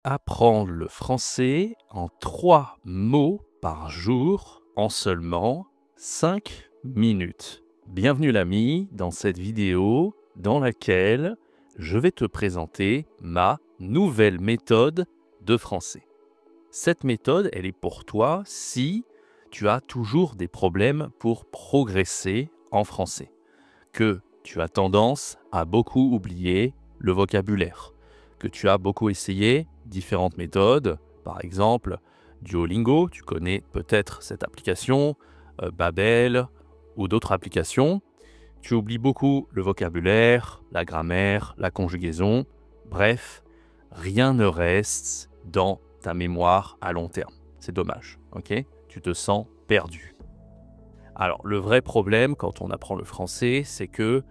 Apprendre le français en 3 mots par jour en seulement 5 minutes. Bienvenue l'ami dans cette vidéo dans laquelle je vais te présenter ma nouvelle méthode de français. Cette méthode, elle est pour toi si tu as toujours des problèmes pour progresser en français, que tu as tendance à beaucoup oublier le vocabulaire, que tu as beaucoup essayé différentes méthodes, par exemple Duolingo, tu connais peut-être cette application, Babel ou d'autres applications. Tu oublies beaucoup le vocabulaire, la grammaire, la conjugaison, bref, rien ne reste dans ta mémoire à long terme. C'est dommage, ok? Tu te sens perdu. Alors, le vrai problème quand on apprend le français, c'est que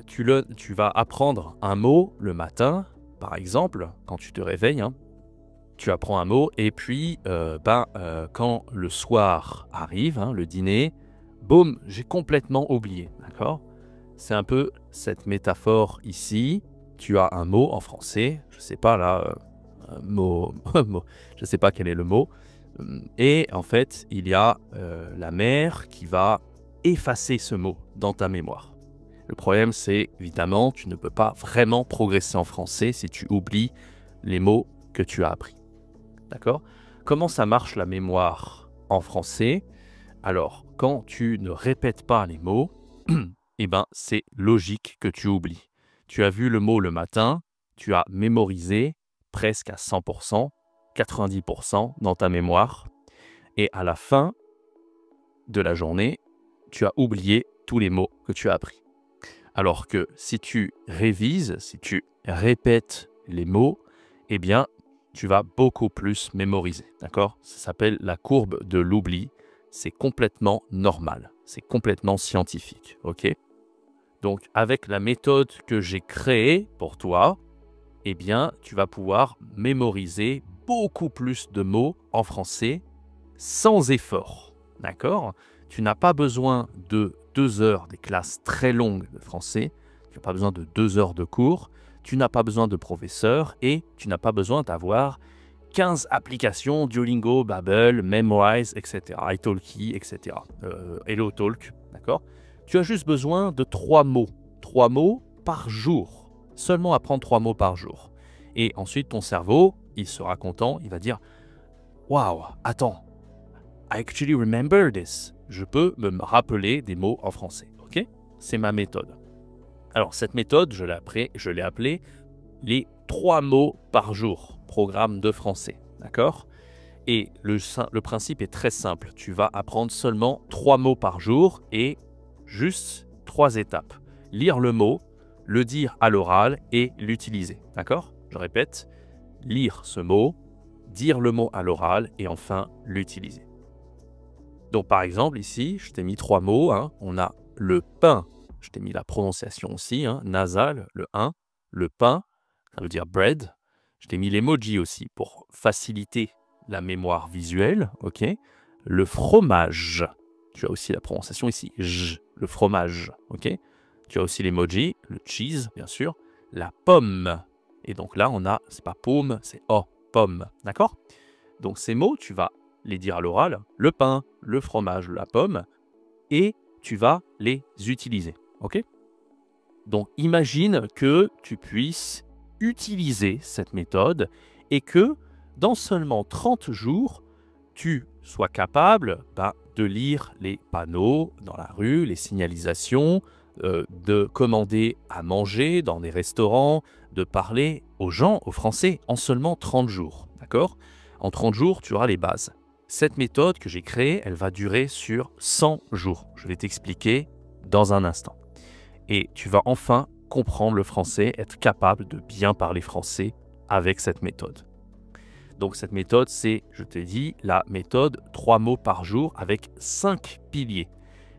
tu vas apprendre un mot le matin, par exemple, quand tu te réveilles, hein, tu apprends un mot et puis quand le soir arrive, hein, le dîner, boum, j'ai complètement oublié, d'accord? C'est un peu cette métaphore ici. Tu as un mot en français, je ne sais pas là, un mot, je ne sais pas quel est le mot, et en fait, il y a la mer qui va effacer ce mot dans ta mémoire. Le problème, c'est évidemment, tu ne peux pas vraiment progresser en français si tu oublies les mots que tu as appris. D'accord? Comment ça marche la mémoire en français? Alors, quand tu ne répètes pas les mots, eh ben, c'est logique que tu oublies. Tu as vu le mot le matin, tu as mémorisé presque à 100%, 90% dans ta mémoire, et à la fin de la journée, tu as oublié tous les mots que tu as appris. Alors que si tu révises, si tu répètes les mots, eh bien, tu vas beaucoup plus mémoriser, d'accord? Ça s'appelle la courbe de l'oubli. C'est complètement normal, c'est complètement scientifique, ok? Donc, avec la méthode que j'ai créée pour toi, eh bien, tu vas pouvoir mémoriser beaucoup plus de mots en français sans effort, d'accord? Tu n'as pas besoin de 2 heures, des classes très longues de français, tu n'as pas besoin de 2 heures de cours, tu n'as pas besoin de professeur et tu n'as pas besoin d'avoir 15 applications, Duolingo, Babbel, Memrise, etc., italki, etc., HelloTalk, d'accord? Tu as juste besoin de 3 mots, 3 mots par jour, seulement apprendre 3 mots par jour. Et ensuite, ton cerveau, il sera content, il va dire « Waouh, attends, I actually remember this. » Je peux me rappeler des mots en français, ok? C'est ma méthode. Alors, cette méthode, je l'ai appelée les 3 mots par jour, programme de français, d'accord? Et le principe est très simple. Tu vas apprendre seulement 3 mots par jour et juste 3 étapes. Lire le mot, le dire à l'oral et l'utiliser, d'accord? Je répète, lire ce mot, dire le mot à l'oral et enfin l'utiliser. Donc par exemple ici, je t'ai mis 3 mots, hein. On a le pain, je t'ai mis la prononciation aussi, hein, nasale, le 1, le pain, ça veut dire bread. Je t'ai mis l'emoji aussi pour faciliter la mémoire visuelle, ok? Le fromage, tu as aussi la prononciation ici, j, le fromage, ok? Tu as aussi l'emoji, le cheese, bien sûr, la pomme. Et donc là, on a, c'est pas paume, c'est oh, pomme, d'accord? Donc ces mots, tu vas les dire à l'oral, le pain, le fromage, la pomme, et tu vas les utiliser, ok? Donc imagine que tu puisses utiliser cette méthode et que dans seulement 30 jours, tu sois capable de lire les panneaux dans la rue, les signalisations, de commander à manger dans des restaurants, de parler aux gens, aux Français, en seulement 30 jours. D'accord? En 30 jours, tu auras les bases. Cette méthode que j'ai créée, elle va durer sur 100 jours. Je vais t'expliquer dans un instant. Et tu vas enfin comprendre le français, être capable de bien parler français avec cette méthode. Donc cette méthode, c'est, je te dis, la méthode 3 mots par jour avec 5 piliers.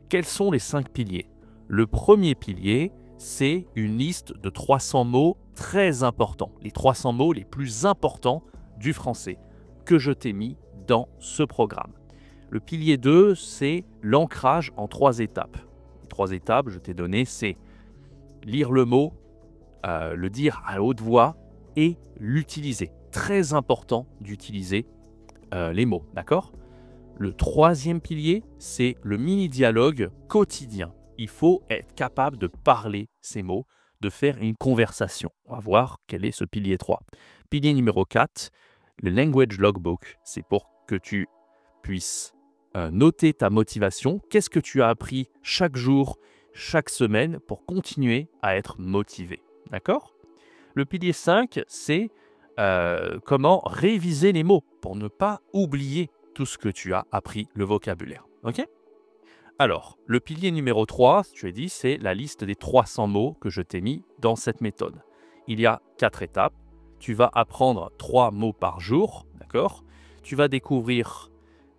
Quels sont les 5 piliers? Le premier pilier, c'est une liste de 300 mots très importants, les 300 mots les plus importants du français que je t'ai mis dans ce programme. Le pilier 2, c'est l'ancrage en 3 étapes. Les 3 étapes, je t'ai donné, c'est lire le mot, le dire à haute voix et l'utiliser. très important d'utiliser les mots, d'accord? Le troisième pilier, c'est le mini-dialogue quotidien. Il faut être capable de parler ces mots, de faire une conversation. On va voir quel est ce pilier 3. Pilier numéro 4, le language logbook. C'est pour que tu puisses noter ta motivation. Qu'est-ce que tu as appris chaque jour, chaque semaine pour continuer à être motivé. D'accord? Le pilier 5, c'est comment réviser les mots pour ne pas oublier tout ce que tu as appris, le vocabulaire. Ok? Alors, le pilier numéro 3, tu as dit, c'est la liste des 300 mots que je t'ai mis dans cette méthode. Il y a 4 étapes. Tu vas apprendre 3 mots par jour, d'accord? Tu vas découvrir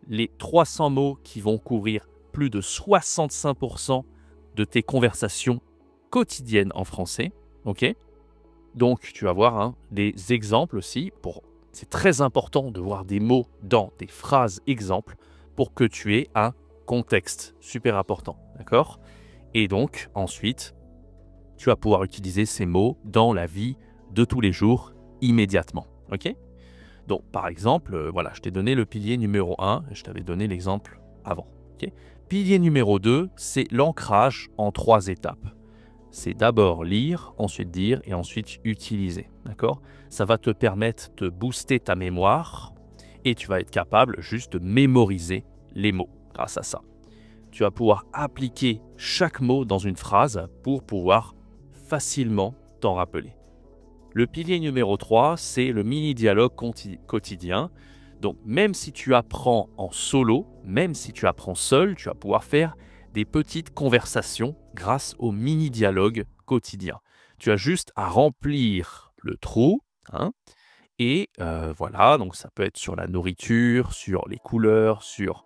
les 300 mots qui vont couvrir plus de 65% de tes conversations quotidiennes en français, ok? Donc, tu vas voir des exemples aussi. C'est très important de voir des mots dans des phrases exemples pour que tu aies un contexte super important, d'accord? Et donc, ensuite, tu vas pouvoir utiliser ces mots dans la vie de tous les jours immédiatement, ok? Donc, par exemple, voilà, je t'ai donné le pilier numéro 1, et je t'avais donné l'exemple avant, ok? Pilier numéro 2, c'est l'ancrage en 3 étapes. C'est d'abord lire, ensuite dire et ensuite utiliser, d'accord? Ça va te permettre de booster ta mémoire et tu vas être capable juste de mémoriser les mots grâce à ça. Tu vas pouvoir appliquer chaque mot dans une phrase pour pouvoir facilement t'en rappeler. Le pilier numéro 3, c'est le mini-dialogue quotidien. Donc, même si tu apprends en solo, même si tu apprends seul, tu vas pouvoir faire des petites conversations grâce au mini-dialogue quotidien. Tu as juste à remplir le trou, et voilà, donc ça peut être sur la nourriture, sur les couleurs, sur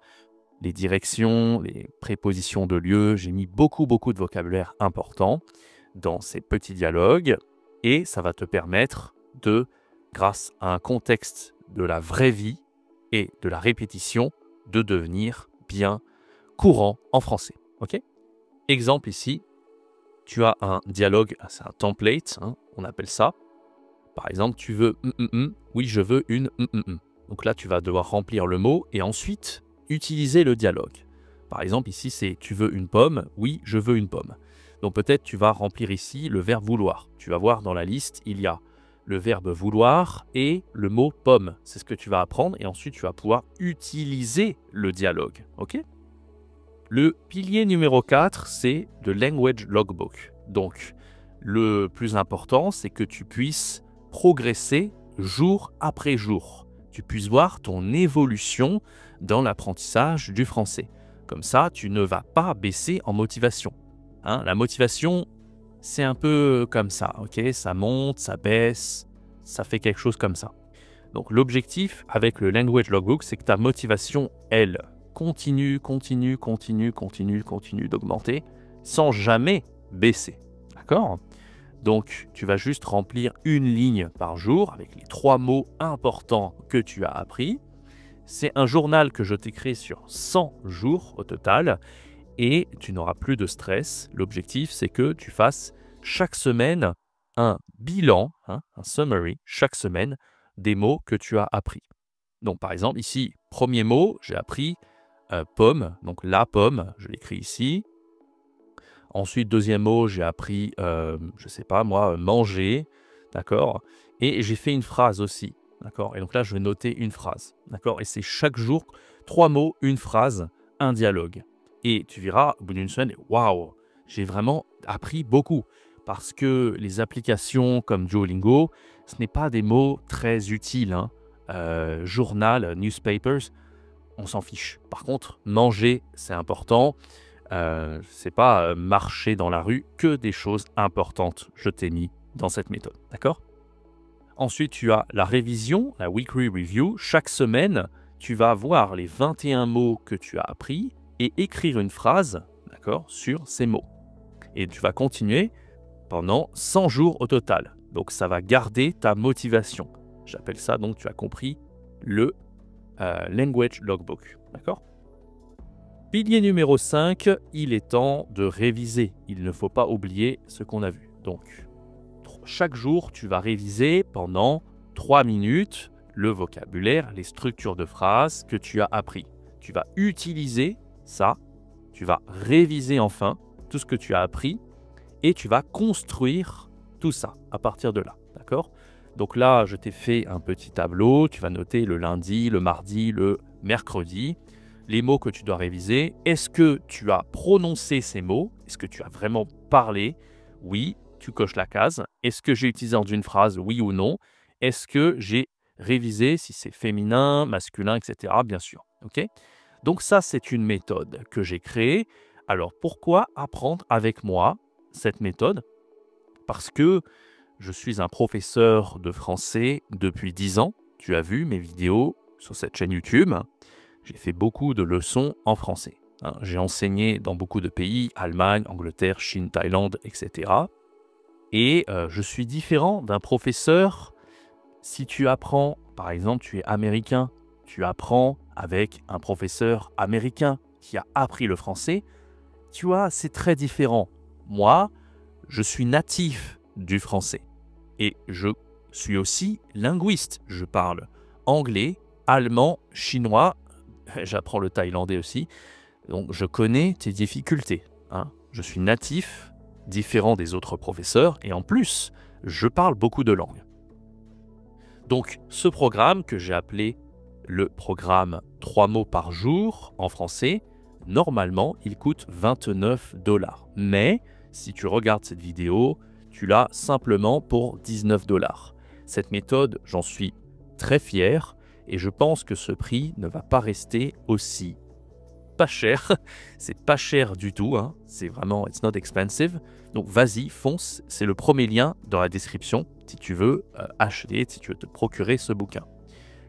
les directions, les prépositions de lieu. J'ai mis beaucoup de vocabulaire important dans ces petits dialogues et ça va te permettre de, grâce à un contexte de la vraie vie et de la répétition, de devenir bien courant en français. Ok? Exemple ici, tu as un dialogue, c'est un template, on appelle ça. Par exemple, tu veux oui, je veux une Donc là, tu vas devoir remplir le mot et ensuite utiliser le dialogue. Par exemple, ici, c'est tu veux une pomme, oui, je veux une pomme. Donc peut-être tu vas remplir ici le verbe vouloir. Tu vas voir dans la liste, il y a le verbe vouloir et le mot pomme. C'est ce que tu vas apprendre et ensuite tu vas pouvoir utiliser le dialogue. Ok? Le pilier numéro 4, c'est le language logbook. Donc le plus important, c'est que tu puisses progresser jour après jour. Tu puisses voir ton évolution dans l'apprentissage du français. Comme ça, tu ne vas pas baisser en motivation. La motivation, c'est un peu comme ça, ok? Ça monte, ça baisse, ça fait quelque chose comme ça. Donc l'objectif avec le language logbook, c'est que ta motivation, elle, continue d'augmenter sans jamais baisser. D'accord? Donc, tu vas juste remplir une ligne par jour avec les 3 mots importants que tu as appris. C'est un journal que je t'ai créé sur 100 jours au total et tu n'auras plus de stress. L'objectif, c'est que tu fasses chaque semaine un bilan, un summary, chaque semaine, des mots que tu as appris. Donc, par exemple, ici, premier mot, j'ai appris pomme, donc la pomme, je l'écris ici. Ensuite, deuxième mot, j'ai appris, je sais pas moi, manger, d'accord? Et j'ai fait une phrase aussi, d'accord? Et donc là, je vais noter une phrase, d'accord? Et c'est chaque jour, 3 mots, une phrase, un dialogue. Et tu verras, au bout d'une semaine, waouh, j'ai vraiment appris beaucoup. Parce que les applications comme Duolingo, ce n'est pas des mots très utiles. Journal, newspapers, on s'en fiche. Par contre, manger, c'est important. C'est pas marcher dans la rue, que des choses importantes, je t'ai mis dans cette méthode, d'accord? Ensuite, tu as la révision, la weekly review. Chaque semaine, tu vas voir les 21 mots que tu as appris et écrire une phrase, d'accord, sur ces mots. Et tu vas continuer pendant 100 jours au total. Donc, ça va garder ta motivation. J'appelle ça, donc, tu as compris, le language logbook, d'accord? Pilier numéro 5, il est temps de réviser. Il ne faut pas oublier ce qu'on a vu. Donc, chaque jour, tu vas réviser pendant 3 minutes le vocabulaire, les structures de phrases que tu as appris. Tu vas utiliser ça, tu vas réviser enfin tout ce que tu as appris et tu vas construire tout ça à partir de là, d'accord? Donc là, je t'ai fait un petit tableau, tu vas noter le lundi, le mardi, le mercredi, les mots que tu dois réviser. Est-ce que tu as prononcé ces mots? Est-ce que tu as vraiment parlé? Oui, tu coches la case. Est-ce que j'ai utilisé dans une phrase? Oui ou non? Est-ce que j'ai révisé si c'est féminin, masculin, etc. Bien sûr, ok? Donc ça, c'est une méthode que j'ai créée. Alors pourquoi apprendre avec moi cette méthode? Parce que je suis un professeur de français depuis 10 ans. Tu as vu mes vidéos sur cette chaîne YouTube. J'ai fait beaucoup de leçons en français, hein. J'ai enseigné dans beaucoup de pays, Allemagne, Angleterre, Chine, Thaïlande, etc. Et je suis différent d'un professeur. Si tu apprends, par exemple, tu es américain, tu apprends avec un professeur américain qui a appris le français, tu vois, c'est très différent. Moi, je suis natif du français et je suis aussi linguiste. Je parle anglais, allemand, chinois, j'apprends le thaïlandais aussi. Donc, je connais tes difficultés, hein. Je suis natif, différent des autres professeurs et en plus, je parle beaucoup de langues. Donc, ce programme que j'ai appelé le programme 3 mots par jour en français, normalement, il coûte 29 $. Mais si tu regardes cette vidéo, tu l'as simplement pour 19 $. Cette méthode, j'en suis très fier et je pense que ce prix ne va pas rester aussi pas cher. C'est pas cher du tout, hein. C'est vraiment, it's not expensive. Donc vas-y, fonce, c'est le premier lien dans la description si tu veux acheter, si tu veux te procurer ce bouquin.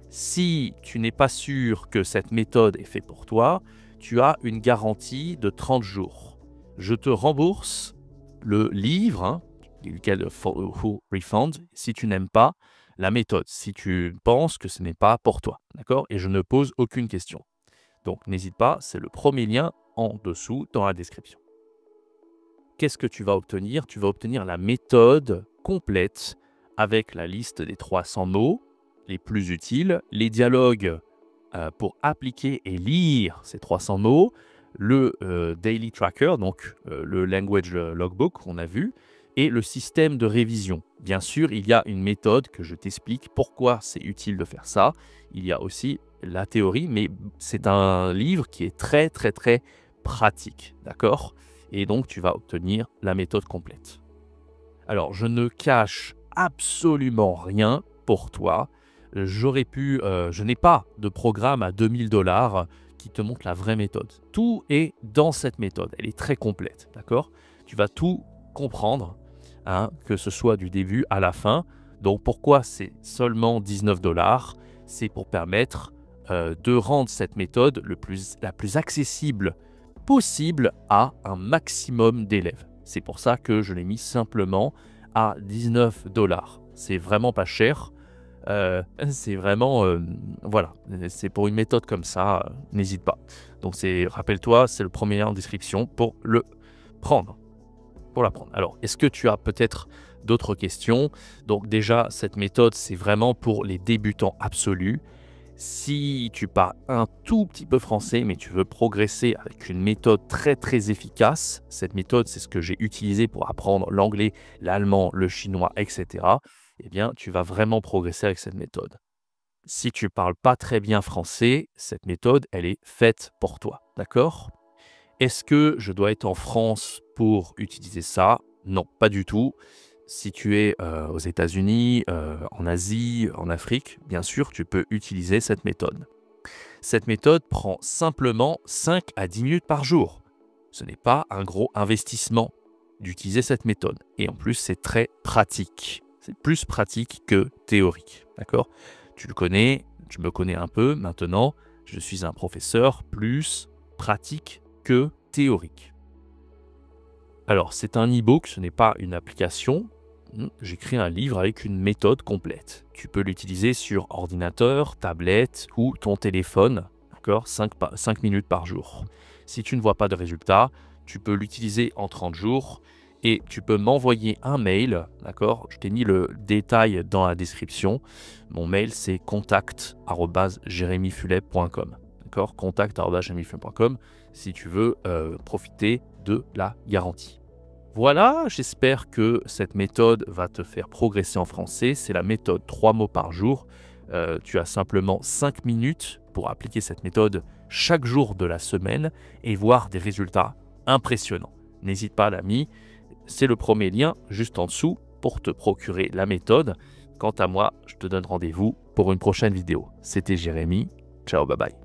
Si tu n'es pas sûr que cette méthode est faite pour toi, tu as une garantie de 30 jours. Je te rembourse le livre, hein, lequel full refund, si tu n'aimes pas la méthode, si tu penses que ce n'est pas pour toi, d'accord? Et je ne pose aucune question. Donc n'hésite pas, c'est le premier lien en dessous dans la description. Qu'est-ce que tu vas obtenir? Tu vas obtenir la méthode complète avec la liste des 300 mots les plus utiles, les dialogues pour appliquer et lire ces 300 mots, le Daily Tracker, donc le Language Logbook qu'on a vu, et le système de révision. Bien sûr, il y a une méthode que je t'explique pourquoi c'est utile de faire ça. Il y a aussi la théorie, mais c'est un livre qui est très pratique, d'accord? Et donc, tu vas obtenir la méthode complète. Alors, je ne cache absolument rien pour toi. Je n'ai pas de programme à 2000 $ qui te montre la vraie méthode. Tout est dans cette méthode. Elle est très complète, d'accord? Tu vas tout comprendre, hein, que ce soit du début à la fin. Donc, pourquoi c'est seulement 19 $? C'est pour permettre de rendre cette méthode la plus accessible possible à un maximum d'élèves. C'est pour ça que je l'ai mis simplement à 19 $. C'est vraiment pas cher. C'est vraiment, voilà, c'est pour une méthode comme ça, n'hésite pas. Donc rappelle-toi, c'est le premier lien en description pour le prendre, pour l'apprendre. Alors, est-ce que tu as peut-être d'autres questions? Donc déjà, cette méthode, c'est vraiment pour les débutants absolus. Si tu parles un tout petit peu français, mais tu veux progresser avec une méthode très efficace, cette méthode, c'est ce que j'ai utilisé pour apprendre l'anglais, l'allemand, le chinois, etc. Eh bien, tu vas vraiment progresser avec cette méthode. Si tu parles pas très bien français, cette méthode, elle est faite pour toi, d'accord? Est-ce que je dois être en France pour utiliser ça? Non, pas du tout. Si tu es aux États-Unis, en Asie, en Afrique, bien sûr, tu peux utiliser cette méthode. Cette méthode prend simplement 5 à 10 minutes par jour. Ce n'est pas un gros investissement d'utiliser cette méthode. Et en plus, c'est très pratique. C'est plus pratique que théorique, d'accord? Tu le connais, tu me connais un peu maintenant. Je suis un professeur plus pratique que théorique. Alors, c'est un e-book, ce n'est pas une application. J'écris un livre avec une méthode complète. Tu peux l'utiliser sur ordinateur, tablette ou ton téléphone, d'accord? 5 minutes par jour. Si tu ne vois pas de résultat, tu peux l'utiliser en 30 jours et tu peux m'envoyer un mail, d'accord? Je t'ai mis le détail dans la description. Mon mail, c'est contact@jeremyfulet.com, d'accord? contact@jeremyfulet.com si tu veux profiter de la garantie. Voilà, j'espère que cette méthode va te faire progresser en français. C'est la méthode 3 mots par jour. Tu as simplement 5 minutes pour appliquer cette méthode chaque jour de la semaine et voir des résultats impressionnants. N'hésite pas, l'ami, c'est le premier lien juste en dessous pour te procurer la méthode. Quant à moi, je te donne rendez-vous pour une prochaine vidéo. C'était Jérémy. Ciao, bye bye.